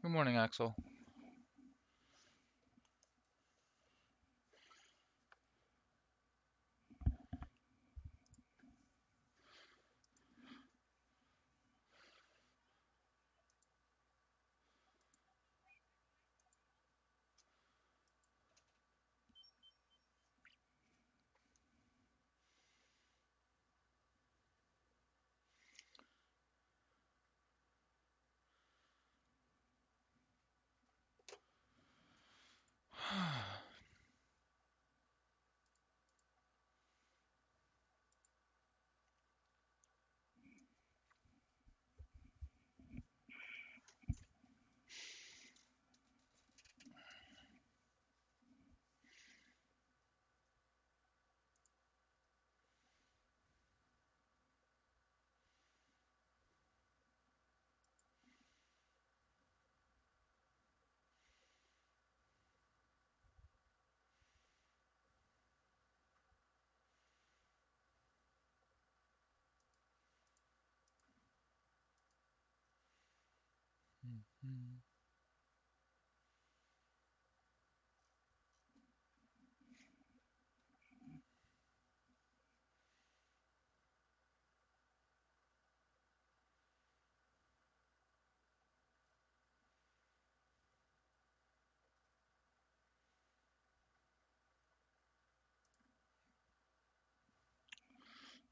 Good morning, Axel.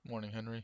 Morning, Henry.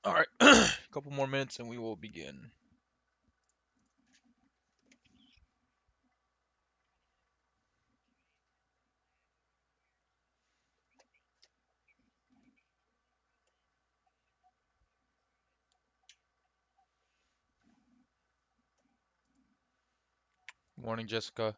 All right, a couple more minutes and we will begin. Morning, Jessica.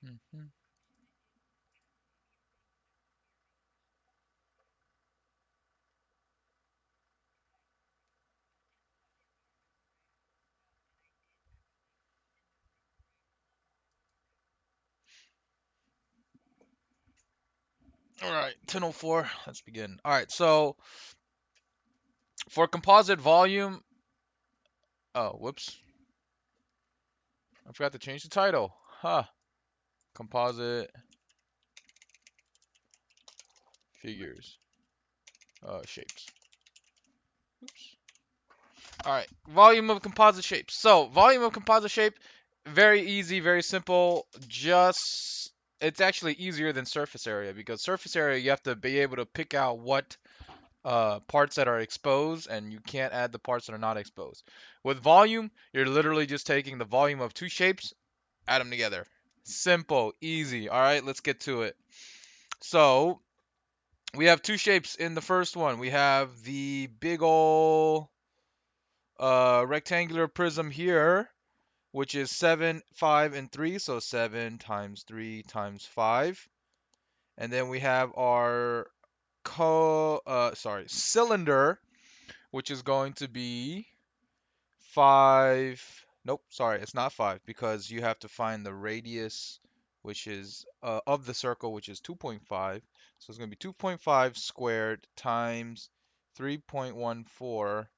Mhm. All right, 10:04. Let's begin. All right, so for composite volume, oh, whoops, I forgot to change the title. Huh. Composite figures, shapes. Oops. All right, volume of composite shapes. So, volume of composite shape, very easy, very simple. Just it's actually easier than surface area because surface area you have to be able to pick out what parts that are exposed and you can't add the parts that are not exposed. With volume, you're literally just taking the volume of two shapes, add them together. Simple, easy. All right, let's get to it. So, we have two shapes in the first one. We have the big ol' rectangular prism here, which is 7, 5, and 3. So 7 times 3 times 5. And then we have our cylinder, which is going to be 5. Nope, sorry, it's not 5 because you have to find the radius, which is of the circle, which is 2.5. So it's going to be 2.5 squared times 3.14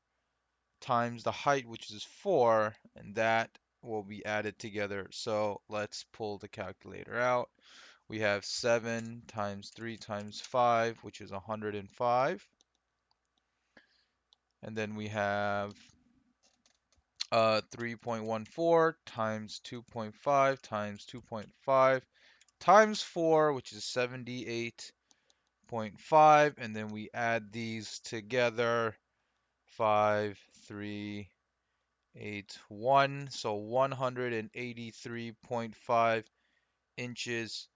times the height, which is 4, and that will be added together. So let's pull the calculator out. We have 7 times 3 times 5, which is 105. And then we have 3.14 times 2.5 times 2.5 times 4, which is 78.5. And then we add these together. 5, 3, 8, 1. So 183.5 inches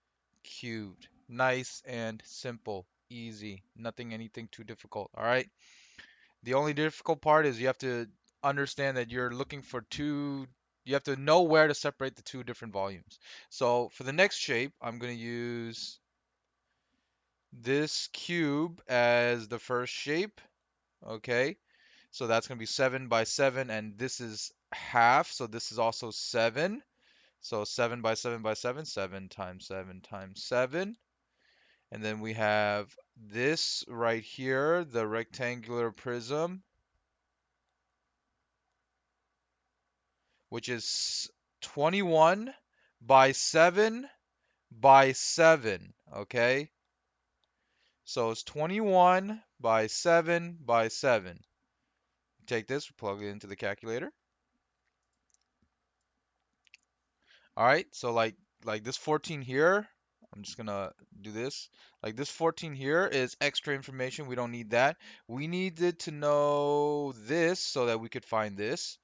cubed. Nice and simple. Easy. Nothing, anything too difficult. All right. The only difficult part is you have to understand that you're looking for you have to know where to separate the two different volumes. So for the next shape, I'm going to use this cube as the first shape. Okay. So that's going to be 7 by 7, and this is half, so this is also 7. So 7 by 7 by 7, 7 times 7 times 7. And then we have this right here, the rectangular prism, which is 21 by 7 by 7, okay? So it's 21 by 7 by 7. Take this, plug it into the calculator. All right, so like this 14 here, I'm just gonna do this. Like this 14 here is extra information. We don't need that. We needed to know this so that we could find this.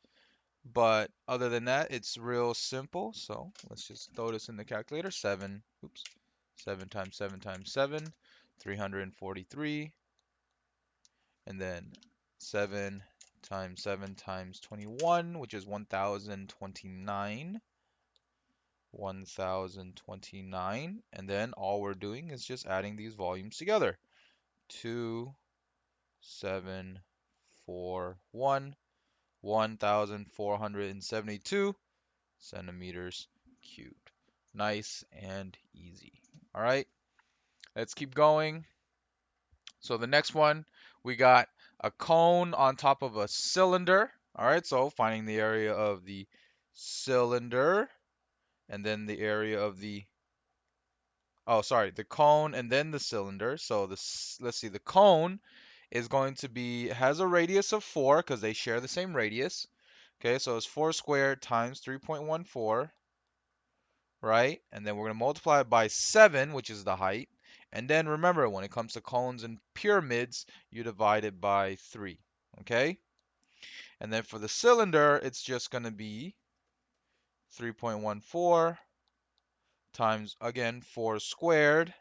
But other than that, it's real simple. So let's just throw this in the calculator. 7, oops, 7 times 7 times 7, 343. And then 7 times 7 times 21, which is 1029. 1029. And then all we're doing is just adding these volumes together. 2, 7, 4, 1, 1472 centimeters cubed. Nice and easy. All right, let's keep going. So the next one, we got a cone on top of a cylinder. All right, so finding the area of the cylinder and then the area of the, oh, sorry, the cone and then the cylinder. So this, let's see, the cone is going to be, has a radius of 4 because they share the same radius. Okay, so it's 4 squared times 3.14, right? And then we're going to multiply it by 7, which is the height. And then remember, when it comes to cones and pyramids, you divide it by 3, okay? And then for the cylinder, it's just going to be 3.14 times, again, 4 squared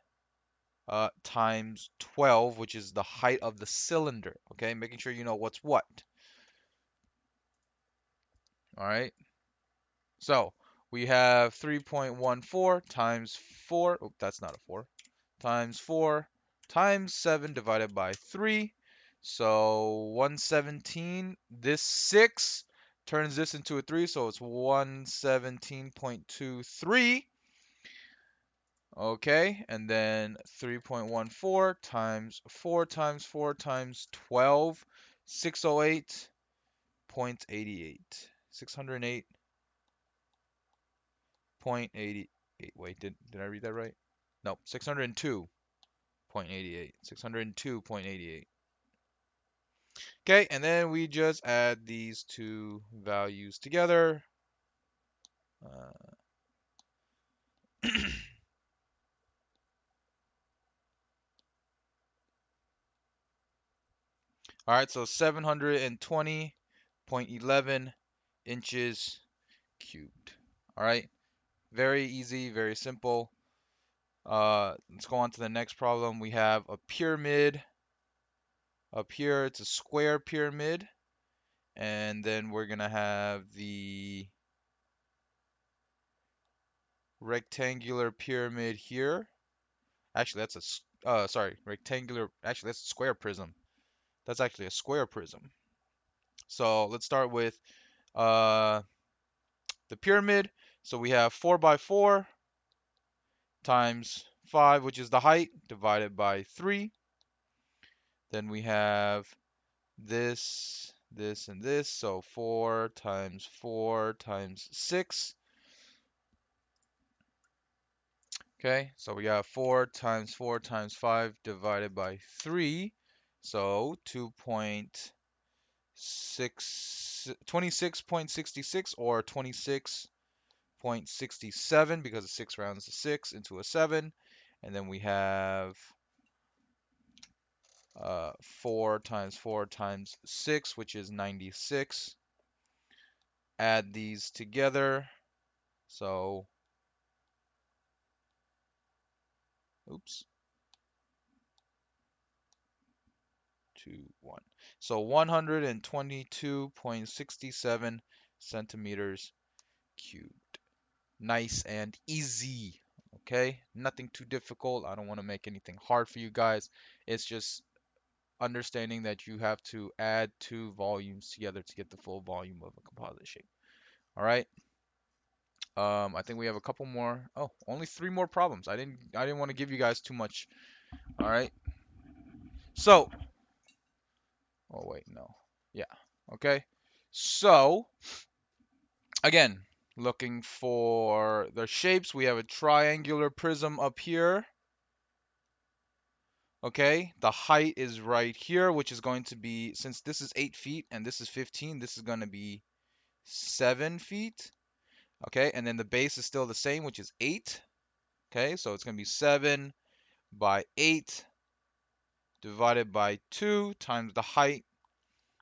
times 12, which is the height of the cylinder, okay? Making sure you know what's what. All right. So we have 3.14 times 4. Oh, that's not a 4. Times 4 times 7 divided by 3. So 117. This 6 turns this into a 3, so it's 117.23. Okay, and then 3.14 times 4 times 4 times 12, 608.88. 608.88. Wait, did I read that right? No, 602.88. 602.88. Okay, and then we just add these two values together. Uh, all right, so 720.11 inches cubed. All right, very easy, very simple. Let's go on to the next problem. We have a pyramid up here. It's a square pyramid. And then we're going to have the rectangular pyramid here. Actually, that's sorry, rectangular. Actually, that's a square prism. That's actually a square prism. So let's start with uh, the pyramid. So we have 4 by 4 times 5, which is the height, divided by 3. Then we have this, and this. So 4 times 4 times 6. Okay, so we got 4 times 4 times 5 divided by 3. So 26.66 or 26.67 because the 6 rounds to 6 into a 7. And then we have 4 times 4 times 6, which is 96. Add these together. So, oops, 2, 1. So 122.67 centimeters cubed. Nice and easy. Okay, nothing too difficult. I don't want to make anything hard for you guys. It's just understanding that you have to add two volumes together to get the full volume of a composite shape. All right. I think we have a couple more. Oh, only 3 more problems. I didn't want to give you guys too much. All right. So, oh wait, no. Yeah. Okay. So, again, looking for the shapes, we have a triangular prism up here. Okay, the height is right here, which is going to be, since this is 8 feet and this is 15, this is going to be 7 feet. Okay, and then the base is still the same, which is 8. Okay, so it's going to be 7 by 8 divided by 2 times the height,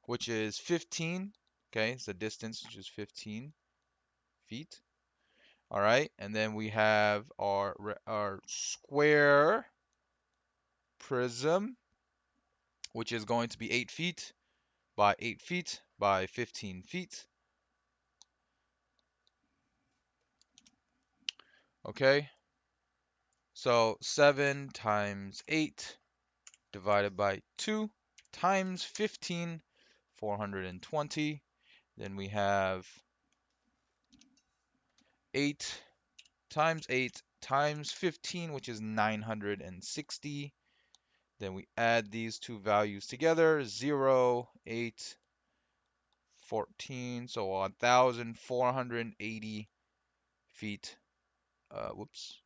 which is 15. Okay, it's the distance, which is 15 feet. All right, and then we have our square prism, which is going to be 8 feet by 8 feet by 15 feet. Okay, so 7 times 8 divided by 2 times 15, 420. Then we have 8 times 8 times 15, which is 960. Then we add these two values together, 0, 8, 14, so 1,480 feet, whoops,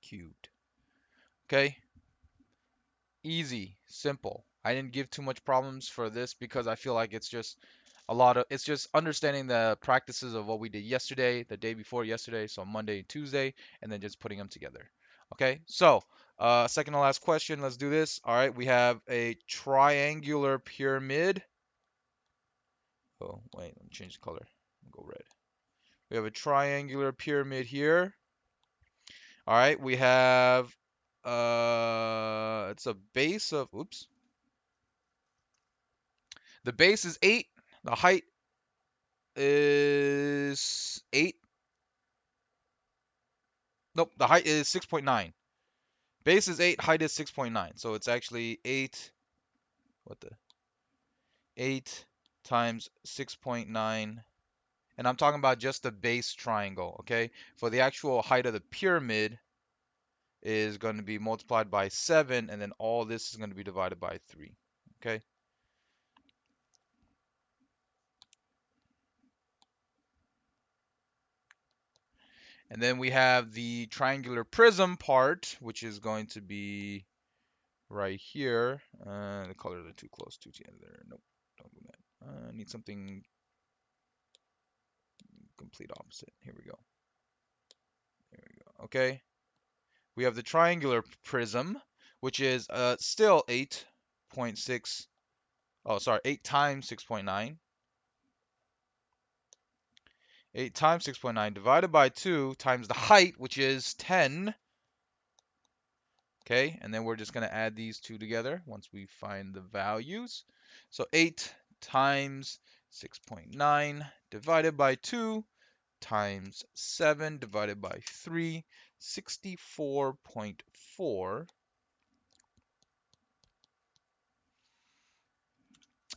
cubed. Okay, easy, simple. I didn't give too much problems for this because I feel like it's just it's just understanding the practices of what we did yesterday, the day before yesterday, so Monday and Tuesday, and then just putting them together. Okay, so second to last question, let's do this. All right, we have a triangular pyramid. Oh, wait, let me change the color. Go red. We have a triangular pyramid here. All right, we have it's a base of, oops. The base is 8. The height is 8. Nope, the height is 6.9. Base is 8, height is 6.9. So it's actually 8, what the? 8 times 6.9. and I'm talking about just the base triangle, okay? For the actual height of the pyramid is going to be multiplied by 7, and then all this is going to be divided by 3, okay? And then we have the triangular prism part, which is going to be right here. The colors are too close together. Nope, don't do that. I need something complete opposite. Here we go. There we go. Okay. We have the triangular prism, which is still 8.6. Oh, sorry, 8 times 6.9. 8 times 6.9 divided by 2 times the height, which is 10. Okay, and then we're just going to add these two together once we find the values. So 8 times 6.9 divided by 2 times 7 divided by 3, 64.4.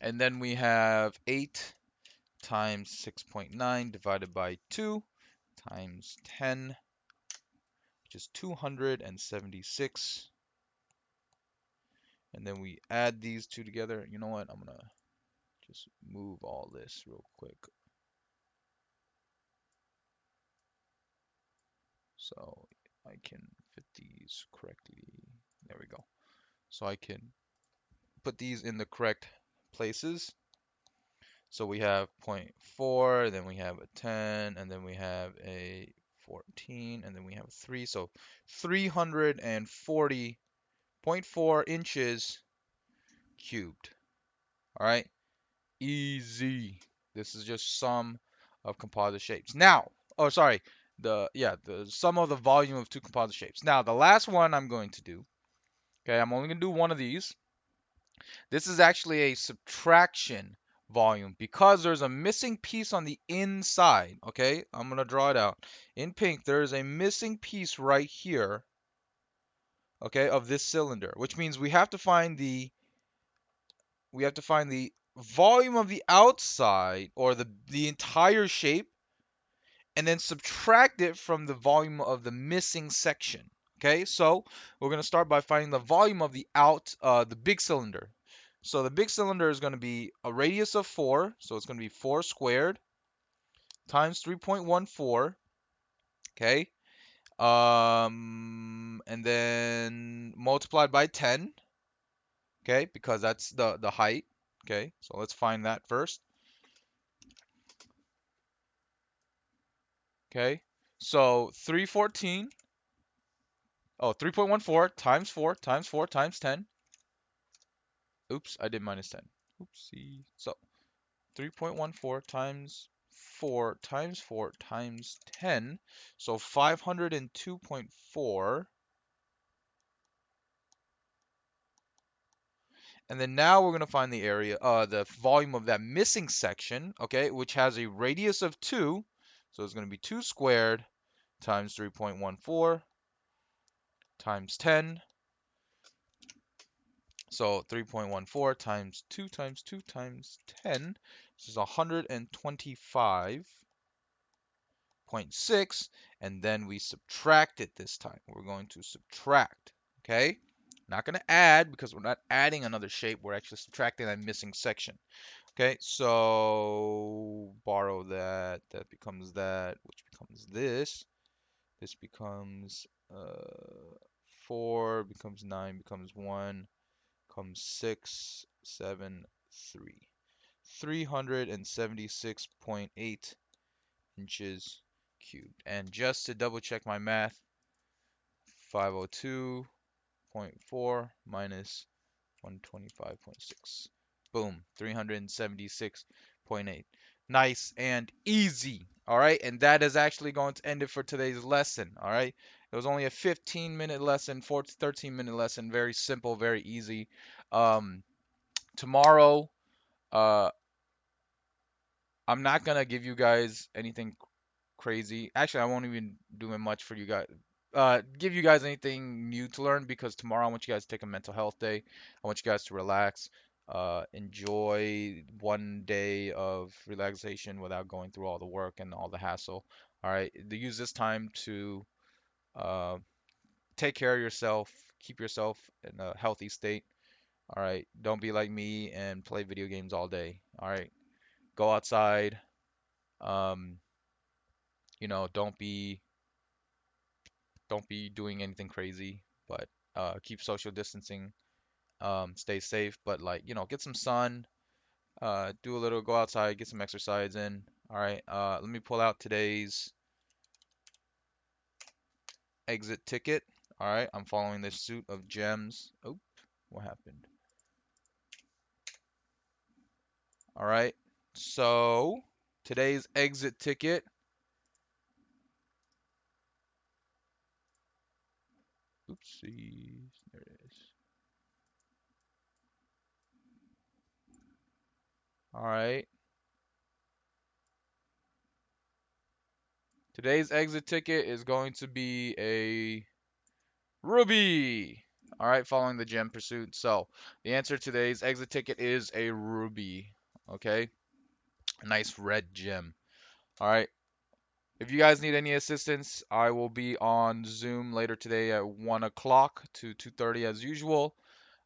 And then we have 8 times 6.9 divided by 2 times 10, which is 276. And then we add these two together. You know what? I'm going to just move all this real quick, so I can fit these correctly. There we go. So I can put these in the correct places. So we have 0.4, then we have a 10, and then we have a 14, and then we have 3. So 340.4 inches cubed. All right, easy. This is just sum of composite shapes. Now, oh sorry, the sum of the volume of two composite shapes. Now the last one I'm going to do. Okay, I'm only gonna do one of these. This is actually a subtraction volume because there's a missing piece on the inside. Okay, I'm gonna draw it out in pink. There is a missing piece right here. Okay, of this cylinder, which means we have to find the volume of the outside, or the entire shape, and then subtract it from the volume of the missing section. Okay, so we're going to start by finding the volume of the big cylinder. So the big cylinder is going to be a radius of 4, so it's going to be 4 squared times 3.14. Okay, and then multiplied by 10. Okay, because that's the height. Okay, so let's find that first. Okay, so 314. Oh, 3.14 times 4 times 4 times 10. Oops, I did minus 10. Oopsie. So 3.14 times 4 times 4 times 10. So 502.4. And then now we're going to find the volume of that missing section, okay, which has a radius of 2. So it's going to be 2 squared times 3.14 times 10. So 3.14 times 2 times 2 times 10. This is 125.6. And then we subtract it this time. We're going to subtract. Okay? Not going to add because we're not adding another shape. We're actually subtracting that missing section. Okay, so borrow that. That becomes that, which becomes this. This becomes 4, becomes 9, becomes 1. Comes 6, 7, 3. 376.8 inches cubed. And just to double check my math, 502.4 minus 125.6. Boom, 376.8. Nice and easy. All right, and that is actually going to end it for today's lesson. All right, it was only a 15-minute lesson, 13-minute lesson. Very simple, very easy. Tomorrow, uh, I'm not gonna give you guys anything crazy. Actually, I won't even do it much for you guys. Give you guys anything new to learn, because tomorrow I want you guys to take a mental health day. I want you guys to relax. enjoy one day of relaxation without going through all the work and all the hassle. All right, use this time to uh, take care of yourself, keep yourself in a healthy state. All right, don't be like me and play video games all day. All right, go outside. Um, don't be doing anything crazy, but keep social distancing. Stay safe, but like, get some sun. Do a little, go outside, get some exercise in. All right. Let me pull out today's exit ticket. All right. I'm following this suit of gems. Oh, what happened? All right. So today's exit ticket. Oopsie. There it is. All right. Today's exit ticket is going to be a ruby. All right, following the gem pursuit. So the answer to today's exit ticket is a ruby. Okay, a nice red gem. All right. If you guys need any assistance, I will be on Zoom later today at 1 o'clock to 2:30 as usual.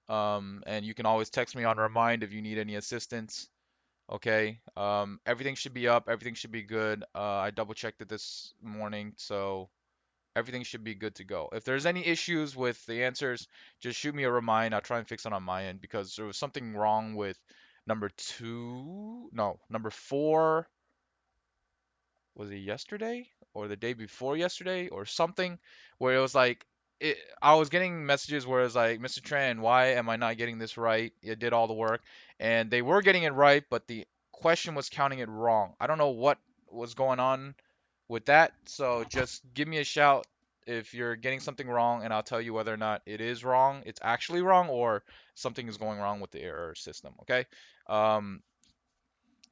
And you can always text me on Remind if you need any assistance. Okay. Everything should be up. Everything should be good. I double checked it this morning, so everything should be good to go. If there's any issues with the answers, just shoot me a remind. I'll try and fix it on my end because there was something wrong with number two. No, number four. Was it yesterday or the day before yesterday or something where it was like I was getting messages where it's like, Mr. Tran, why am I not getting this right? You did all the work, and they were getting it right, but the question was counting it wrong. I don't know what was going on with that, so just give me a shout if you're getting something wrong, and I'll tell you whether or not it is wrong, it's actually wrong, or something is going wrong with the error system. Okay. Um,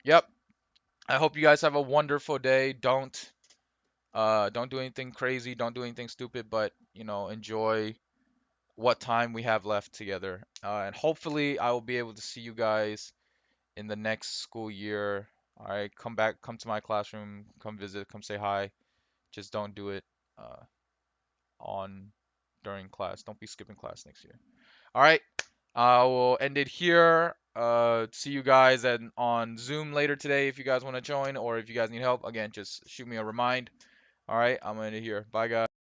yep. I hope you guys have a wonderful day. Don't do anything crazy, don't do anything stupid, but enjoy what time we have left together. And hopefully I will be able to see you guys in the next school year. All right, come back, come to my classroom, come visit, come say hi. Just don't do it uh, on during class. Don't be skipping class next year. All right, I will end it here. See you guys on Zoom later today if you guys want to join, or if you guys need help. Again, just shoot me a remind. All right, I'm gonna end it here. Bye, guys.